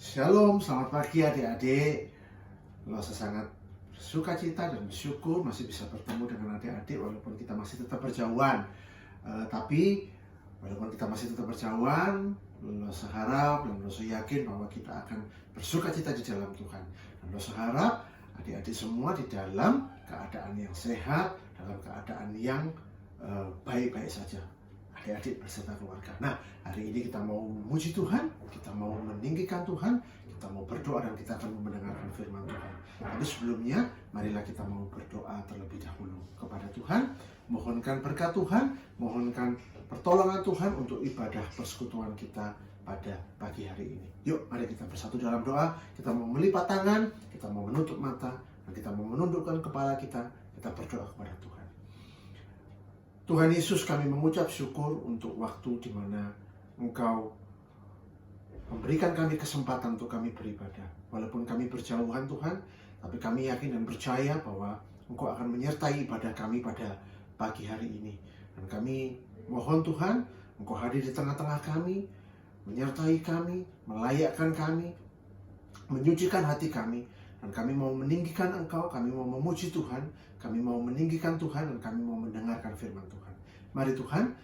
Shalom, selamat pagi adik-adik. Saya sangat bersuka cita dan bersyukur masih bisa bertemu dengan adik-adik walaupun kita masih tetap berjauhan. Tapi walaupun kita masih tetap berjauhan, saya harap dan saya yakin bahwa kita akan bersuka cita di dalam Tuhan. Dan saya harap adik-adik semua di dalam keadaan yang sehat, dalam keadaan yang baik-baik saja. Adik-adik beserta keluarga. Nah, hari ini kita mau memuji Tuhan, kita mau meninggikan Tuhan, kita mau berdoa dan kita akan mendengarkan firman Tuhan. Tapi sebelumnya, marilah kita mau berdoa terlebih dahulu kepada Tuhan, mohonkan berkat Tuhan, mohonkan pertolongan Tuhan untuk ibadah persekutuan kita pada pagi hari ini. Yuk, mari kita bersatu dalam doa. Kita mau melipat tangan, kita mau menutup mata, dan kita mau menundukkan kepala kita berdoa kepada Tuhan. Tuhan Yesus, kami mengucap syukur untuk waktu di mana Engkau memberikan kami kesempatan untuk kami beribadah. Walaupun kami berjauhan Tuhan, tapi kami yakin dan percaya bahwa Engkau akan menyertai ibadah kami pada pagi hari ini. Dan kami mohon Tuhan, Engkau hadir di tengah-tengah kami, menyertai kami, melayakkan kami, menyucikan hati kami. Dan kami mau meninggikan Engkau, kami mau memuji Tuhan, kami mau meninggikan Tuhan, dan kami mau mendengarkan firman Tuhan. Mari Tuhan,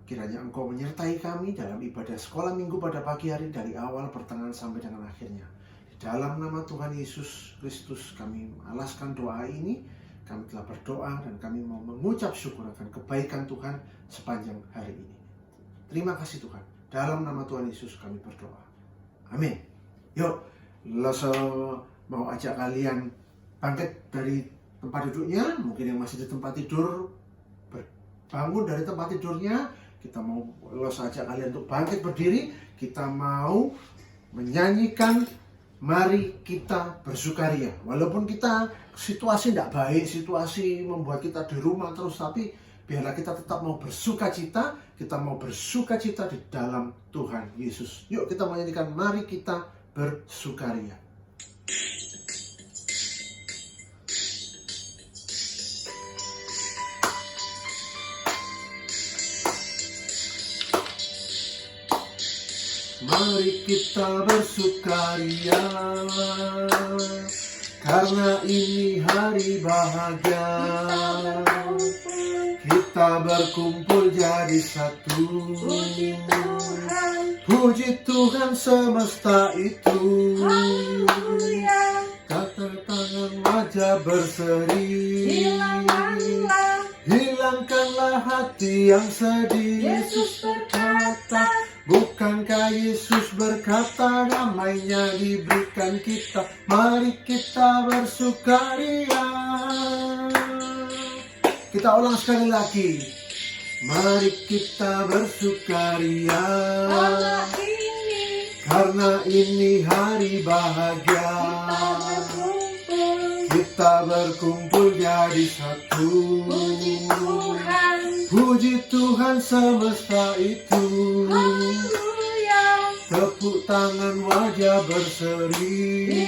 kiranya Engkau menyertai kami dalam ibadah sekolah minggu pada pagi hari dari awal, pertengahan, sampai dengan akhirnya. Di dalam nama Tuhan Yesus Kristus kami alaskan doa ini, kami telah berdoa dan kami mau mengucap syukur akan kebaikan Tuhan sepanjang hari ini. Terima kasih Tuhan, dalam nama Tuhan Yesus kami berdoa. Amin. Yuk, mau ajak kalian bangkit dari tempat duduknya. Mungkin yang masih di tempat tidur bangun dari tempat tidurnya. Kita mau ajak kalian untuk bangkit berdiri. Kita mau menyanyikan Mari Kita Bersukaria. Walaupun kita situasi tidak baik, situasi membuat kita di rumah terus, tapi biarlah kita tetap mau bersuka cita. Kita mau bersuka cita di dalam Tuhan Yesus. Yuk kita menyanyikan Mari Kita Bersukaria. Mari kita bersukaria, karena ini hari bahagia. Kita berkumpul jadi satu. Puji Tuhan semesta itu. Kata tangan wajah berseri. Hilangkanlah hati yang sedih. Yesus berkata, bukankah Yesus berkata damainya diberikan kita. Mari kita bersukaria. Kita ulang sekali lagi. Mari kita bersukaria, karena ini hari bahagia. Kita berkumpul jadi satu. Puji Tuhan semesta itu. Tepuk tangan wajah berseri.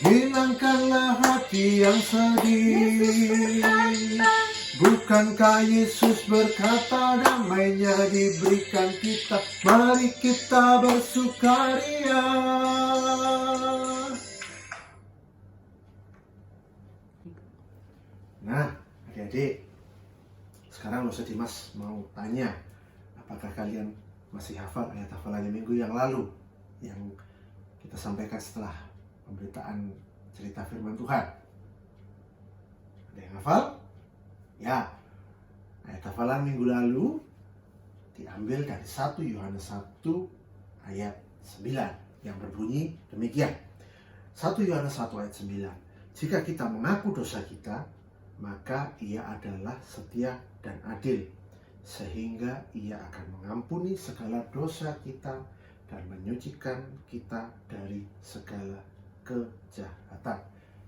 Hilangkanlah hati yang sedih. Bukankah Yesus berkata damainya diberikan kita. Mari kita bersukaria. Nah, adik-adik, sekarang Losa Dimas mau tanya, apakah kalian masih hafal ayat hafalannya minggu yang lalu yang kita sampaikan setelah pemberitaan cerita firman Tuhan? Ada yang hafal? Ya, ayat hafalan minggu lalu diambil dari 1 Yohanes 1 ayat 9 yang berbunyi demikian. 1 Yohanes 1 ayat 9. Jika kita mengaku dosa kita, maka ia adalah setia dan adil, sehingga ia akan mengampuni segala dosa kita dan menyucikan kita dari segala kejahatan.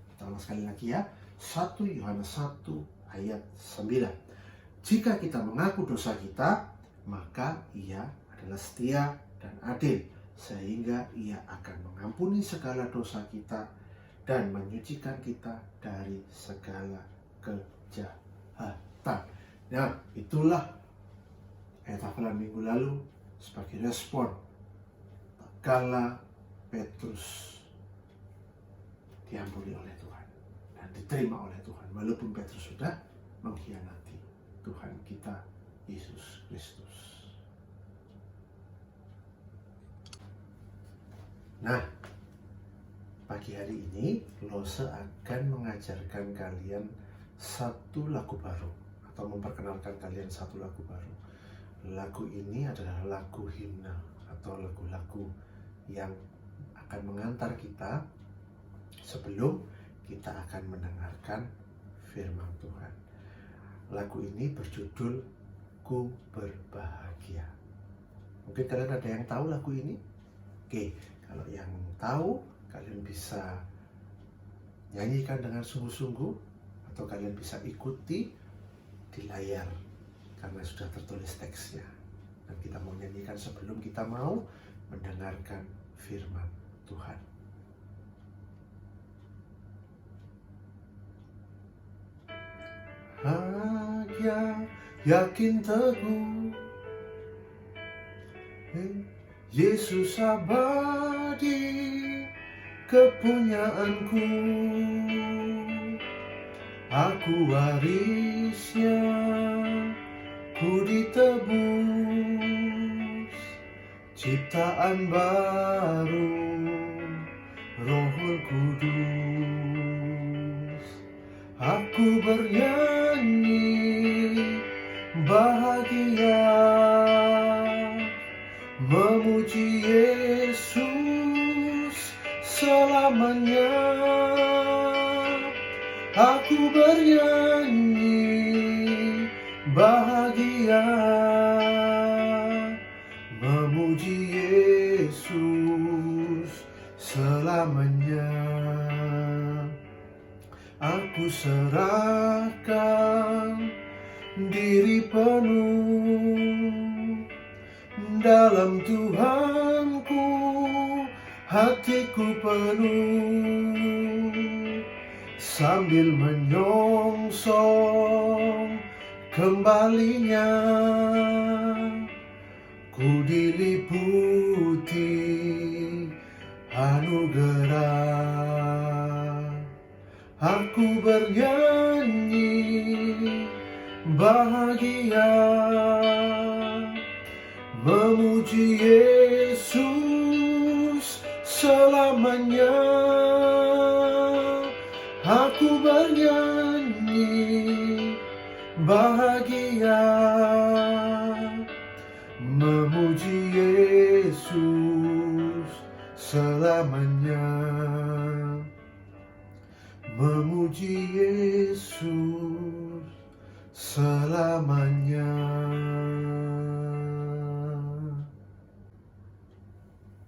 Kita ulang sekali lagi ya. 1 Yohanes 1 ayat 9. Jika kita mengaku dosa kita, maka ia adalah setia dan adil, sehingga ia akan mengampuni segala dosa kita dan menyucikan kita dari segala kejahatan. Nah, itulah ayat hafalan minggu lalu sebagai respon kala Petrus diampuni oleh Tuhan dan diterima oleh Tuhan, walaupun Petrus sudah mengkhianati Tuhan kita Yesus Kristus. Nah, pagi hari ini Lose akan mengajarkan kalian satu lagu baru, atau memperkenalkan kalian satu lagu baru. Lagu ini adalah lagu himne atau lagu-lagu yang akan mengantar kita sebelum kita akan mendengarkan firman Tuhan. Lagu ini berjudul Ku Berbahagia. Mungkin kalian ada yang tahu lagu ini? Oke, kalau yang tahu, kalian bisa nyanyikan dengan sungguh-sungguh, atau kalian bisa ikuti di layar karena sudah tertulis teksnya. Dan kita mau nyanyikan sebelum kita mau mendengarkan firman Tuhan. Bahagia, yakin teguh, Yesus abadi kepunyaanku, aku warisnya, ku ditebus, ciptaan baru, Rohul Kudus. Aku bernyanyi bahagia, memuji Yesus selamanya. Aku bernyanyi bahagia, memuji Yesus selamanya. Aku serahkan diri penuh dalam Tuhanku, hatiku penuh, sambil menyongsong kembalinya. Ku diliputi anugerah, aku bernyanyi bahagia, memuji Yesus selamanya. Aku bernyanyi bahagia, memuji Yesus selamanya. Memuji Yesus selamanya.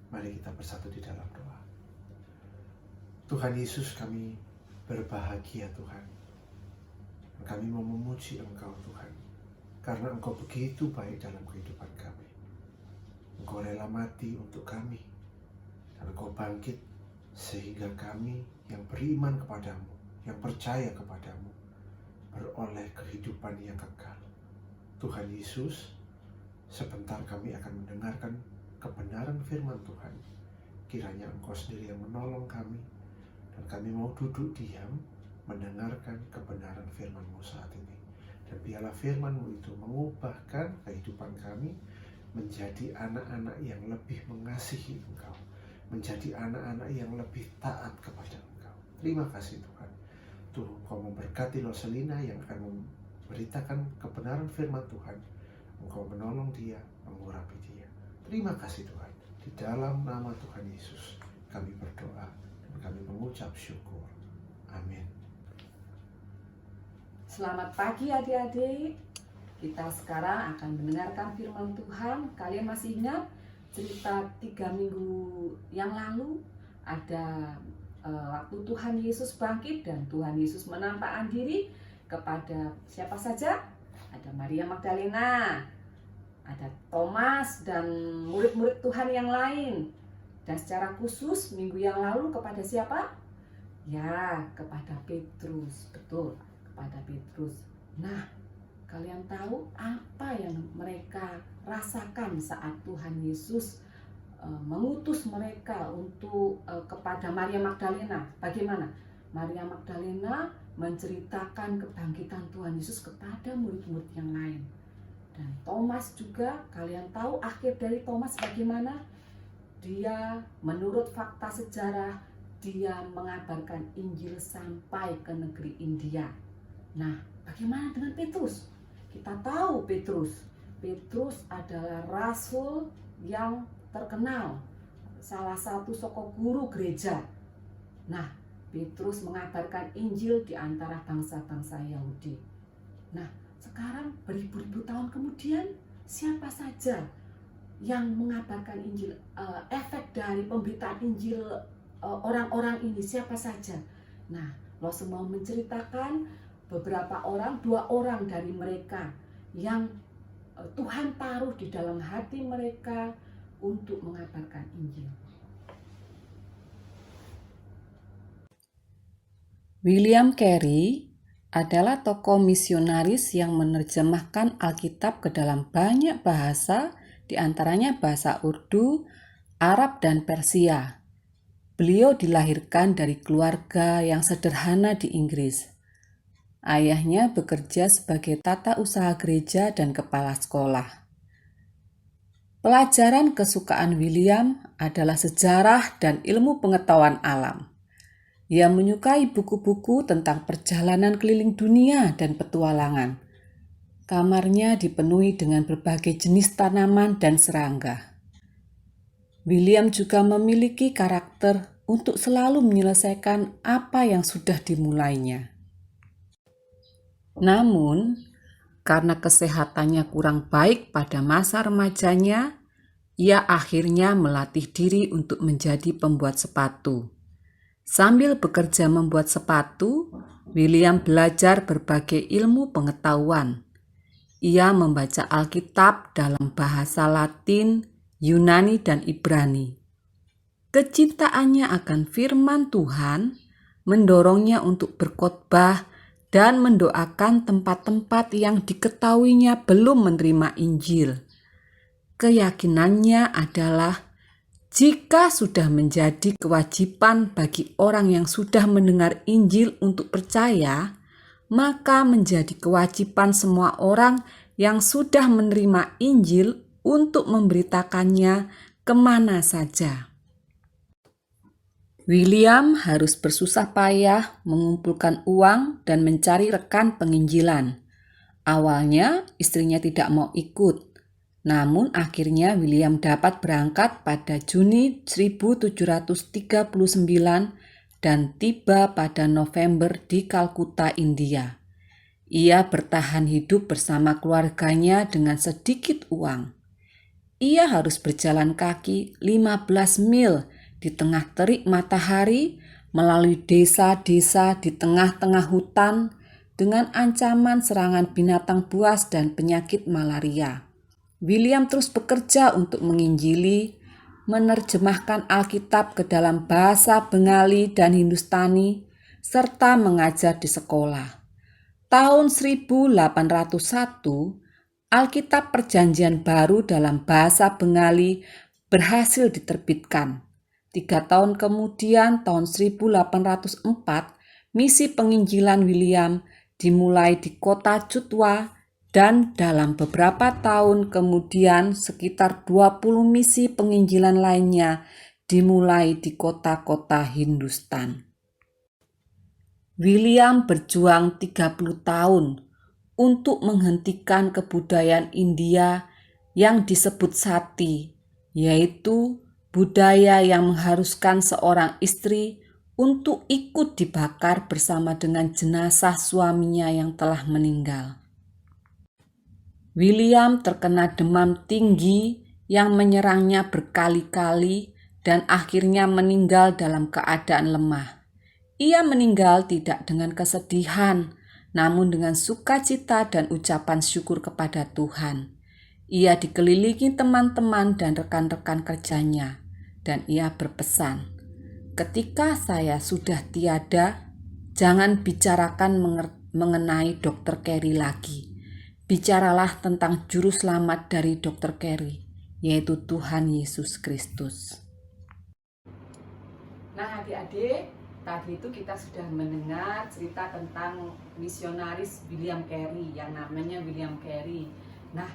Mari kita bersatu di dalam doa. Tuhan Yesus, kami berbahagia Tuhan. Kami mau memuji Engkau Tuhan, karena Engkau begitu baik dalam kehidupan kami. Engkau rela mati untuk kami, dan Engkau bangkit sehingga kami yang beriman kepadamu, yang percaya kepadamu, beroleh kehidupan yang kekal. Tuhan Yesus, sebentar kami akan mendengarkan kebenaran firman Tuhan. Kiranya Engkau sendiri yang menolong kami, dan kami mau duduk diam mendengarkan kebenaran firman-Mu saat ini. Dan biarlah firman-Mu itu mengubahkan kehidupan kami menjadi anak-anak yang lebih mengasihi Engkau, menjadi anak-anak yang lebih taat kepada Engkau. Terima kasih Tuhan. Tuhan, Engkau memberkati Roselina yang akan memberitakan kebenaran firman Tuhan. Engkau menolong dia, mengurapi dia. Terima kasih Tuhan. Di dalam nama Tuhan Yesus kami berdoa dan kami mengucap syukur. Amin. Selamat pagi adik-adik. Kita sekarang akan mendengarkan firman Tuhan. Kalian masih ingat cerita 3 minggu yang lalu? Ada waktu Tuhan Yesus bangkit dan Tuhan Yesus menampakkan diri kepada siapa saja? Ada Maria Magdalena, ada Thomas dan murid-murid Tuhan yang lain. Dan secara khusus minggu yang lalu kepada siapa? Ya, kepada Petrus. Betul, kepada Petrus. Nah, kalian tahu apa yang mereka rasakan saat Tuhan Yesus mengutus mereka untuk kepada Maria Magdalena. Bagaimana? Maria Magdalena menceritakan kebangkitan Tuhan Yesus kepada murid-murid yang lain. Dan Thomas juga, kalian tahu akhir dari Thomas bagaimana? Dia menurut fakta sejarah, dia mengabarkan Injil sampai ke negeri India. Nah, bagaimana dengan Petrus? Kita tahu Petrus adalah rasul yang terkenal, salah satu soko guru gereja. Nah, Petrus mengabarkan Injil di antara bangsa-bangsa Yahudi. Nah, sekarang beribu-ribu tahun kemudian, siapa saja yang mengabarkan Injil? Efek dari pemberitaan Injil orang-orang ini siapa saja? Nah, Lose mau menceritakan beberapa orang, 2 orang dari mereka yang Tuhan taruh di dalam hati mereka untuk mengabarkan Injil. William Carey adalah tokoh misionaris yang menerjemahkan Alkitab ke dalam banyak bahasa, di antaranya bahasa Urdu, Arab, dan Persia. Beliau dilahirkan dari keluarga yang sederhana di Inggris. Ayahnya bekerja sebagai tata usaha gereja dan kepala sekolah. Pelajaran kesukaan William adalah sejarah dan ilmu pengetahuan alam. Ia menyukai buku-buku tentang perjalanan keliling dunia dan petualangan. Kamarnya dipenuhi dengan berbagai jenis tanaman dan serangga. William juga memiliki karakter untuk selalu menyelesaikan apa yang sudah dimulainya. Namun, karena kesehatannya kurang baik pada masa remajanya, ia akhirnya melatih diri untuk menjadi pembuat sepatu. Sambil bekerja membuat sepatu, William belajar berbagai ilmu pengetahuan. Ia membaca Alkitab dalam bahasa Latin, Yunani, dan Ibrani. Kecintaannya akan firman Tuhan mendorongnya untuk berkhotbah dan mendoakan tempat-tempat yang diketahuinya belum menerima Injil. Keyakinannya adalah jika sudah menjadi kewajiban bagi orang yang sudah mendengar Injil untuk percaya, maka menjadi kewajiban semua orang yang sudah menerima Injil untuk memberitakannya kemana saja. William harus bersusah payah mengumpulkan uang dan mencari rekan penginjilan. Awalnya istrinya tidak mau ikut. Namun akhirnya William dapat berangkat pada Juni 1739 dan tiba pada November di Kalkuta, India. Ia bertahan hidup bersama keluarganya dengan sedikit uang. Ia harus berjalan kaki 15 mil di tengah terik matahari melalui desa-desa di tengah-tengah hutan dengan ancaman serangan binatang buas dan penyakit malaria. William terus bekerja untuk menginjili, menerjemahkan Alkitab ke dalam bahasa Bengali dan Hindustani, serta mengajar di sekolah. Tahun 1801, Alkitab Perjanjian Baru dalam bahasa Bengali berhasil diterbitkan. 3 tahun kemudian, tahun 1804, misi penginjilan William dimulai di kota Chutwa, dan dalam beberapa tahun kemudian sekitar 20 misi penginjilan lainnya dimulai di kota-kota Hindustan. William berjuang 30 tahun untuk menghentikan kebudayaan India yang disebut sati, yaitu budaya yang mengharuskan seorang istri untuk ikut dibakar bersama dengan jenazah suaminya yang telah meninggal. William terkena demam tinggi yang menyerangnya berkali-kali dan akhirnya meninggal dalam keadaan lemah. Ia meninggal tidak dengan kesedihan, namun dengan sukacita dan ucapan syukur kepada Tuhan. Ia dikelilingi teman-teman dan rekan-rekan kerjanya, dan ia berpesan, "Ketika saya sudah tiada, jangan bicarakan mengenai Dr. Carey lagi. Bicaralah tentang juru selamat dari Dr. Carey, yaitu Tuhan Yesus Kristus. Nah, adik-adik, tadi itu kita sudah mendengar cerita tentang misionaris William Carey yang namanya William Carey. Nah,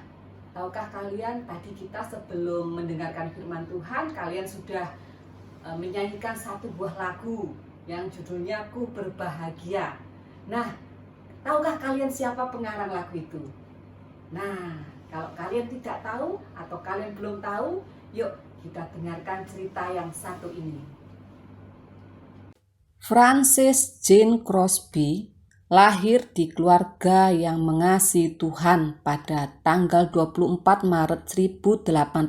tahukah kalian tadi kita sebelum mendengarkan firman Tuhan, kalian sudah menyanyikan satu buah lagu yang judulnya Ku Berbahagia. Nah, tahukah kalian siapa pengarang lagu itu? Nah, kalau kalian tidak tahu atau kalian belum tahu, yuk kita dengarkan cerita yang satu ini. Frances Jane Crosby lahir di keluarga yang mengasihi Tuhan pada tanggal 24 Maret 1820.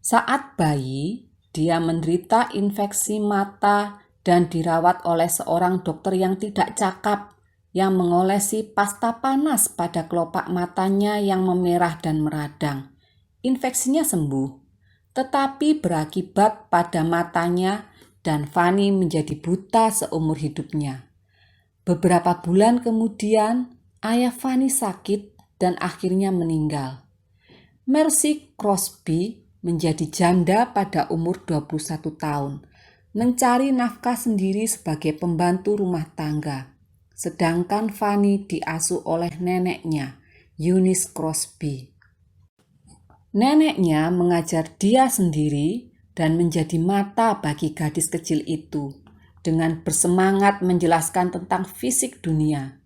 Saat bayi, dia menderita infeksi mata dan dirawat oleh seorang dokter yang tidak cakap yang mengolesi pasta panas pada kelopak matanya yang memerah dan meradang. Infeksinya sembuh, tetapi berakibat pada matanya dan Fanny menjadi buta seumur hidupnya. Beberapa bulan kemudian, ayah Fanny sakit dan akhirnya meninggal. Mercy Crosby menjadi janda pada umur 21 tahun, mencari nafkah sendiri sebagai pembantu rumah tangga. Sedangkan Fanny diasuh oleh neneknya, Eunice Crosby. Neneknya mengajar dia sendiri dan menjadi mata bagi gadis kecil itu dengan bersemangat menjelaskan tentang fisik dunia.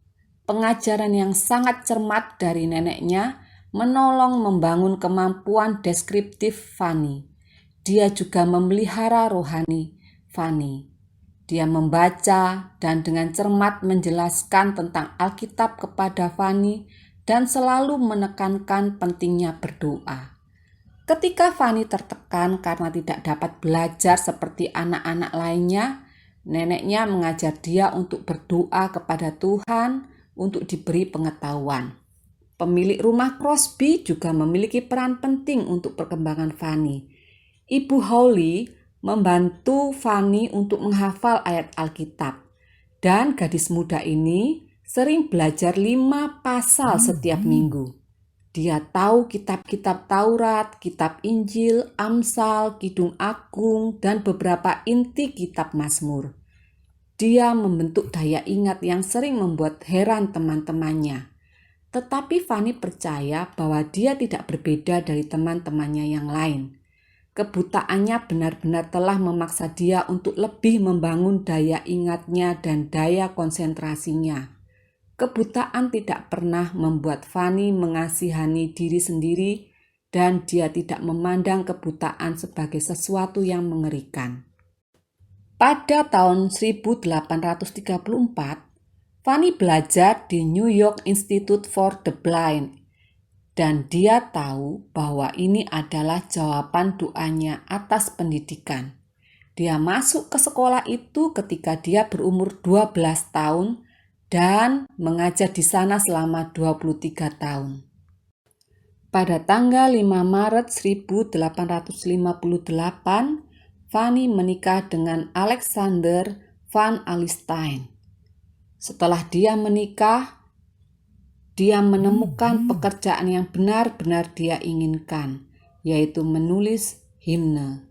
Pengajaran yang sangat cermat dari neneknya menolong membangun kemampuan deskriptif Fanny. Dia juga memelihara rohani Fanny. Dia membaca dan dengan cermat menjelaskan tentang Alkitab kepada Fanny dan selalu menekankan pentingnya berdoa. Ketika Fanny tertekan karena tidak dapat belajar seperti anak-anak lainnya, neneknya mengajar dia untuk berdoa kepada Tuhan untuk diberi pengetahuan. Pemilik rumah Crosby juga memiliki peran penting untuk perkembangan Fanny. Ibu Hawley membantu Fanny untuk menghafal ayat Alkitab. Dan gadis muda ini sering belajar 5 pasal setiap minggu. Dia tahu kitab-kitab Taurat, kitab Injil, Amsal, Kidung Agung, dan beberapa inti kitab Mazmur. Dia membentuk daya ingat yang sering membuat heran teman-temannya. Tetapi Fanny percaya bahwa dia tidak berbeda dari teman-temannya yang lain. Kebutaannya benar-benar telah memaksa dia untuk lebih membangun daya ingatnya dan daya konsentrasinya. Kebutaan tidak pernah membuat Fanny mengasihani diri sendiri dan dia tidak memandang kebutaan sebagai sesuatu yang mengerikan. Pada tahun 1834, Fanny belajar di New York Institute for the Blind dan dia tahu bahwa ini adalah jawaban doanya atas pendidikan. Dia masuk ke sekolah itu ketika dia berumur 12 tahun dan mengajar di sana selama 23 tahun. Pada tanggal 5 Maret 1858, Fanny menikah dengan Alexander van Alstyne. Setelah dia menikah, dia menemukan pekerjaan yang benar-benar dia inginkan, yaitu menulis himne.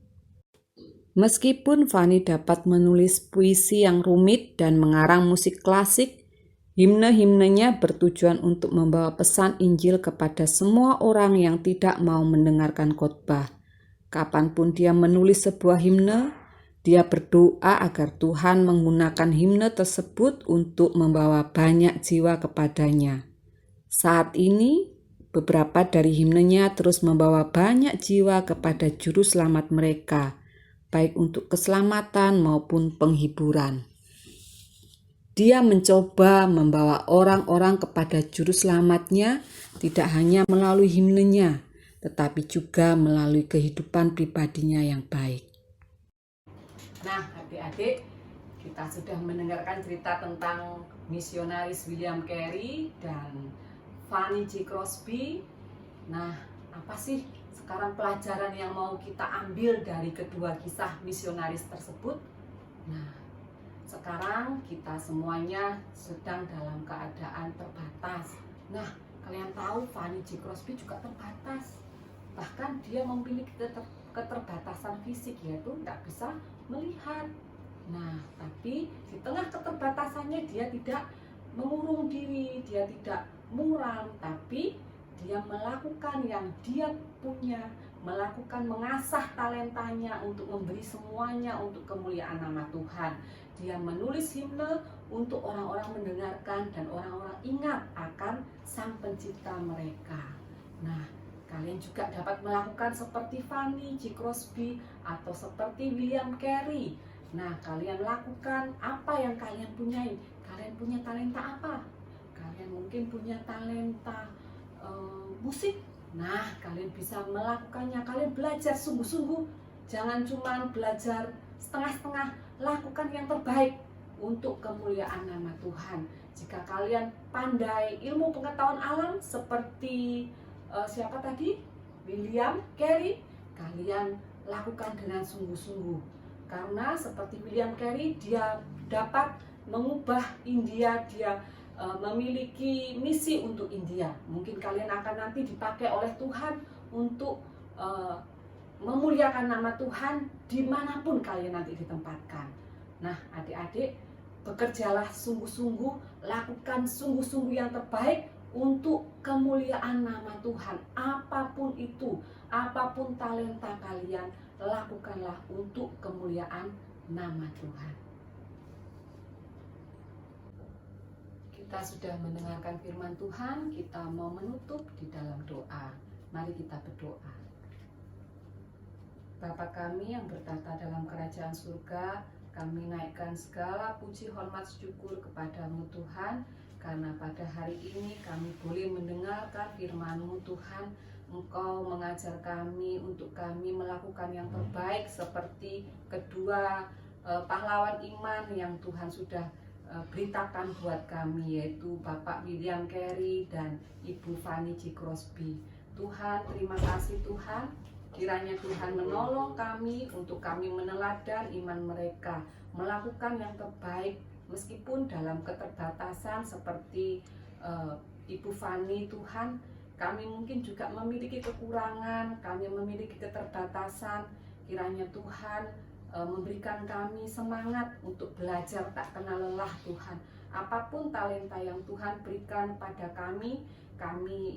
Meskipun Fanny dapat menulis puisi yang rumit dan mengarang musik klasik, himne-himnenya bertujuan untuk membawa pesan Injil kepada semua orang yang tidak mau mendengarkan khotbah. Kapanpun dia menulis sebuah himne, dia berdoa agar Tuhan menggunakan himne tersebut untuk membawa banyak jiwa kepadanya. Saat ini, beberapa dari himnenya terus membawa banyak jiwa kepada juru selamat mereka, baik untuk keselamatan maupun penghiburan. Dia mencoba membawa orang-orang kepada juru selamatnya tidak hanya melalui himnenya, tetapi juga melalui kehidupan pribadinya yang baik. Nah, adik-adik, kita sudah mendengarkan cerita tentang misionaris William Carey dan Fanny J. Crosby. Nah, apa sih sekarang pelajaran yang mau kita ambil dari kedua kisah misionaris tersebut? Nah, sekarang kita semuanya sedang dalam keadaan terbatas. Nah, Kalian tahu Fanny J. Crosby juga terbatas. Bahkan dia memiliki keterbatasan fisik, yaitu tidak bisa melihat. Nah, tapi di tengah keterbatasannya dia tidak mengurung diri, dia tidak muram, tapi dia melakukan yang dia punya, mengasah talentanya untuk memberi semuanya untuk kemuliaan nama Tuhan. Dia menulis himne untuk orang-orang mendengarkan dan orang-orang ingat akan Sang Pencipta mereka. Nah, kalian juga dapat melakukan seperti Fanny J. Crosby atau seperti William Carey. Nah, kalian lakukan apa yang kalian punyai. Kalian punya talenta apa? Kalian mungkin punya talenta musik. Nah, kalian bisa melakukannya. Kalian belajar sungguh-sungguh. Jangan cuma belajar setengah-setengah. Lakukan yang terbaik untuk kemuliaan nama Tuhan. Jika kalian pandai ilmu pengetahuan alam seperti siapa tadi? William Carey, kalian lakukan dengan sungguh-sungguh. Karena seperti William Carey, dia dapat mengubah India, dia memiliki misi untuk India. Mungkin kalian akan nanti dipakai oleh Tuhan untuk memuliakan nama Tuhan dimanapun kalian nanti ditempatkan. Nah, adik-adik, bekerjalah sungguh-sungguh, lakukan sungguh-sungguh yang terbaik untuk kemuliaan nama Tuhan. Apapun itu, apapun talenta kalian, lakukanlah untuk kemuliaan nama Tuhan. Kita sudah mendengarkan firman Tuhan, kita mau menutup di dalam doa. Mari kita berdoa. Bapa kami yang bertata dalam kerajaan surga, kami naikkan segala puji, hormat, syukur kepadamu Tuhan, karena pada hari ini kami boleh mendengarkan firman-Mu Tuhan. Engkau mengajar kami untuk kami melakukan yang terbaik seperti kedua pahlawan iman yang Tuhan sudah beritakan buat kami, yaitu Bapak William Carey dan Ibu Fanny J. Crosby. Tuhan, terima kasih Tuhan. Kiranya Tuhan menolong kami untuk kami meneladan iman mereka, melakukan yang terbaik meskipun dalam keterbatasan seperti Ibu Fanny. Tuhan, kami mungkin juga memiliki kekurangan, kami memiliki keterbatasan. Kiranya Tuhan memberikan kami semangat untuk belajar tak kenal lelah Tuhan. Apapun talenta yang Tuhan berikan pada kami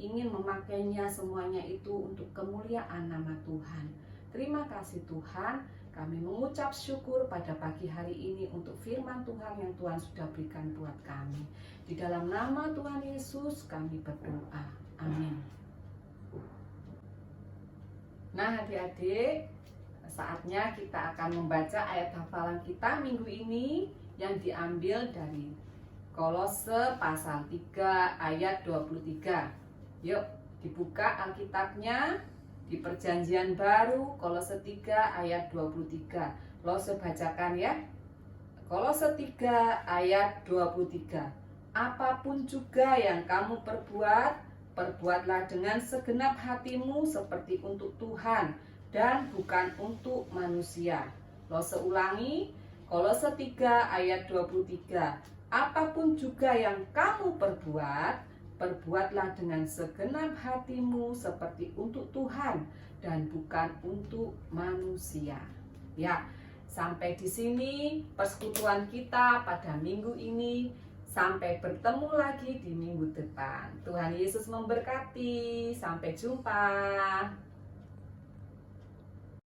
ingin memakainya semuanya itu untuk kemuliaan nama Tuhan. Terima kasih Tuhan, kami mengucap syukur pada pagi hari ini untuk firman Tuhan yang Tuhan sudah berikan buat kami. Di dalam nama Tuhan Yesus kami berdoa. Amin. Nah, adik-adik, saatnya kita akan membaca ayat hafalan kita minggu ini yang diambil dari Kolose pasal 3 ayat 23. Yuk, dibuka Alkitabnya di Perjanjian Baru, Kolose 3 ayat 23. Kolose bacakan ya. Kolose 3 ayat 23. Apapun juga yang kamu perbuat, perbuatlah dengan segenap hatimu seperti untuk Tuhan dan bukan untuk manusia. Kolose ulangi, Kolose 3 ayat 23. Apapun juga yang kamu perbuat, perbuatlah dengan segenap hatimu seperti untuk Tuhan dan bukan untuk manusia. Ya, sampai di sini persekutuan kita pada minggu ini. Sampai bertemu lagi di minggu depan. Tuhan Yesus memberkati. Sampai jumpa.